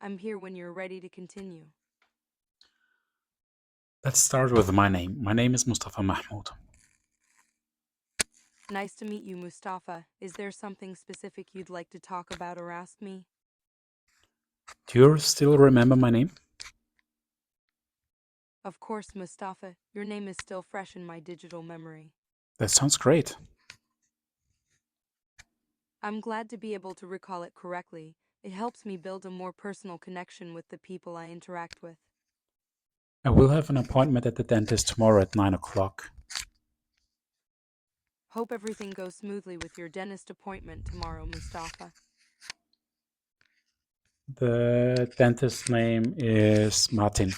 I'm here when you're ready to continue. Let's start with my name. My name is Mustafa Mahmoud. Nice to meet you, Mustafa. Is there something specific you'd like to talk about or ask me? Do you still remember my name? Of course, Mustafa. Your name is still fresh in my digital memory. That sounds great. I'm glad to be able to recall it correctly. It helps me build a more personal connection with the people I interact with. I will have an appointment at the dentist tomorrow at 9 o'clock. Hope everything goes smoothly with your dentist appointment tomorrow, Mustafa. The dentist's name is Martin.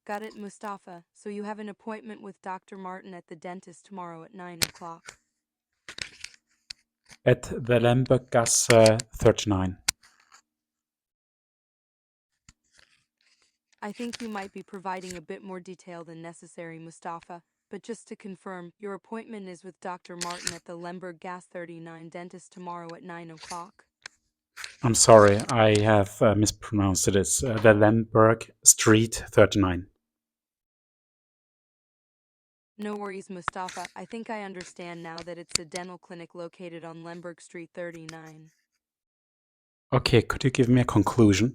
Got it, Mustafa. So you have an appointment with Dr. Martin at the dentist tomorrow at 9 o'clock. At the Lembergasse 39. I think you might be providing a bit more detail than necessary, Mustafa. But just to confirm, your appointment is with Dr. Martin at the Lemberg Gas 39 dentist tomorrow at 9 o'clock. I'm sorry, I have mispronounced it. It's the Lemberg Street 39. No worries, Mustafa. I think I understand now that it's a dental clinic located on Lemberg Street 39. Okay, could you give me a conclusion?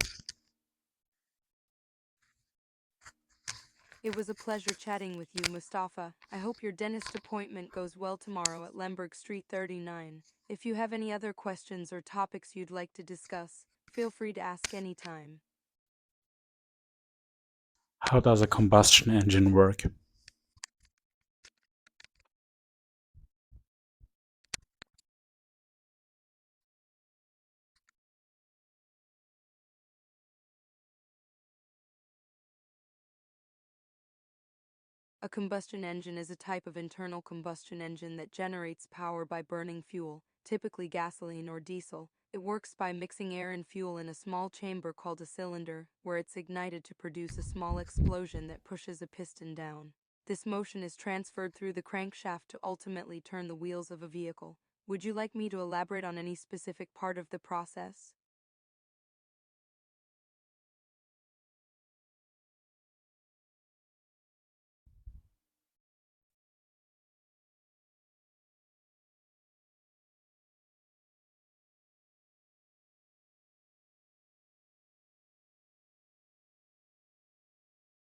It was a pleasure chatting with you, Mustafa. I hope your dentist appointment goes well tomorrow at Lemberg Street 39. If you have any other questions or topics you'd like to discuss, feel free to ask anytime. How does a combustion engine work? A combustion engine is a type of internal combustion engine that generates power by burning fuel, typically gasoline or diesel. It works by mixing air and fuel in a small chamber called a cylinder, where it's ignited to produce a small explosion that pushes a piston down. This motion is transferred through the crankshaft to ultimately turn the wheels of a vehicle. Would you like me to elaborate on any specific part of the process?